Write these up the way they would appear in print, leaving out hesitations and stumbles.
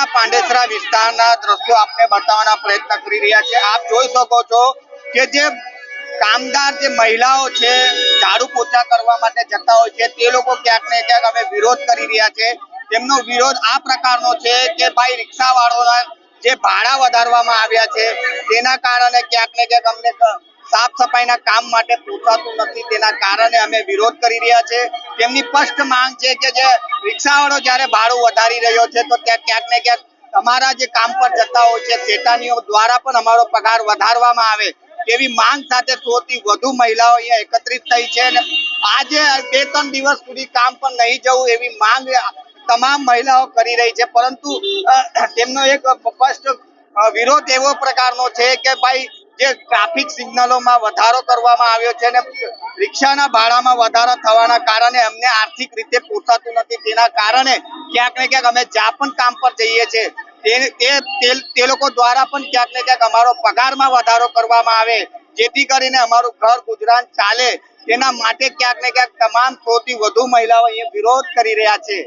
સુરतना પાંડેસરા વિસ્તારના દ્રશ્યો આપને બતાવવાના પ્રયત્ન કરી રહ્યા છે। આપ જોઈ શકો છો કે જે કામદાર જે મહિલાઓ છે ઝાડુ પોછા કરવા માટે જતા હોય છે તે લોકો ક્યાંક ને ક્યાંક અમે વિરોધ કરી રહ્યા છે। તેમનો વિરોધ આ પ્રકારનો છે કે ભાઈ રિક્ષાવાળોના જે ભાડા વધારવામાં આવ્યા છે તેના કારણે ક્યાંક ને ક્યાંક અમને સાફ સફાઈના કામ માટે પૂછાતું નથી, તેના કારણે અમે વિરોધ કરી રહ્યા છે। તેમની સ્પષ્ટ માંગ છે કે જે રિક્ષાવાળો જ્યારે ભાડું વધારી રહ્યો છે તો ત્યાં ક્યાંક ને ક્યાંક અમારા જે કામ પર જતા હોય છે શેતાનીઓ દ્વારા પણ અમારો પગાર વધારવામાં આવે તેવી માંગ સાથે 100 થી વધુ મહિલાઓ અહીંયા એકત્રિત થઈ છે અને આજે 2-3 દિવસ સુધી કામ પર નહીં જવું એવી માંગ તમામ મહિલાઓ કરી રહી છે। પરંતુ તેમનો એક સ્પષ્ટ વિરોધ એવો પ્રકારનો છે કે ભાઈ જે ટ્રાફિક સિગ્નલોમાં વધારો કરવામાં આવ્યો છે અને રિક્ષાના ભાડામાં વધારો થવાના કારણે અમને આર્થિક રીતે પોસાતું નથી, તેના કારણે ક્યાંક ને ક્યાંક અમે જ્યાં પણ કામ પર જઈએ છીએ તે લોકો દ્વારા પણ ક્યાંક ને ક્યાંક અમારો પગારમાં વધારો કરવામાં આવે જેથી કરીને અમારું ઘર ગુજરાન ચાલે, તેના માટે ક્યાંક ને ક્યાંક તમામ 100 થી વધુ મહિલાઓ અહીંયા વિરોધ કરી રહ્યા છે।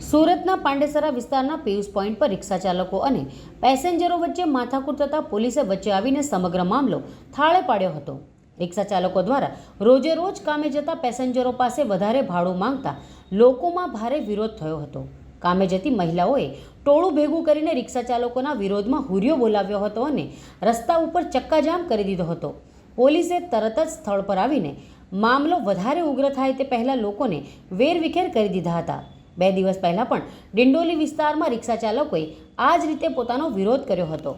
સુરતના પાંડેસરા વિસ્તારના પિયુષ પોઈન્ટ પર રિક્ષા ચાલકો અને પેસેન્જરો વચ્ચે માથાકૂટ થતાં પોલીસે વચ્ચે આવીને સમગ્ર મામલો થાળે પાડ્યો હતો। રિક્ષા ચાલકો દ્વારા રોજે રોજ કામે જતા પેસેન્જરો પાસે વધારે ભાડું માંગતા લોકોમાં ભારે વિરોધ થયો હતો। કામે જતી મહિલાઓએ ટોળું ભેગું કરીને રિક્ષા ચાલકોના વિરોધમાં હુરિયો બોલાવ્યો હતો અને રસ્તા ઉપર ચક્કાજામ કરી દીધો હતો। પોલીસે તરત જ સ્થળ પર આવીને મામલો વધારે ઉગ્ર થાય તે પહેલાં લોકોને વેરવિખેર કરી દીધા હતા। 2 દિવસ પહેલાં પણ ડિંડોલી વિસ્તારમાં રિક્ષા ચાલકોએ આ જ રીતે પોતાનો વિરોધ કર્યો હતો।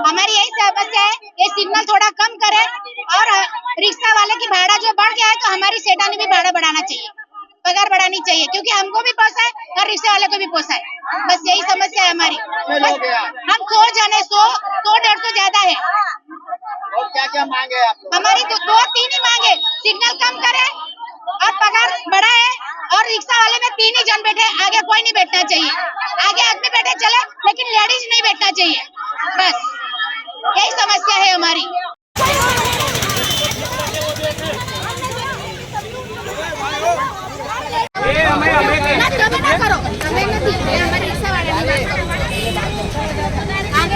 हमारी यही समस्या है कि सिग्नल थोड़ा कम करे और रिक्शा वाले की भाड़ा जो बढ़ गया है तो हमारी सेठानी भी भाड़ा बढ़ाना चाहिए, पगार बढ़ानी चाहिए क्योंकि हमको भी पोसाए और रिक्शा वाले को भी पोसाए। बस यही समस्या है हमारी। हम 100 जने 100-150 ज्यादा है। और क्या क्या मांगे आप? हमारी तो 2-3 ही मांगे, सिग्नल कम करे और पगार बढ़ाए और रिक्शा वाले में 3 ही जन बैठे, आगे कोई नहीं बैठना चाहिए। आगे आदमी बैठे चले लेकिन लेडीज नहीं बैठना चाहिए। बस यही समस्या है हमारी।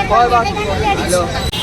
कोई बात नहीं।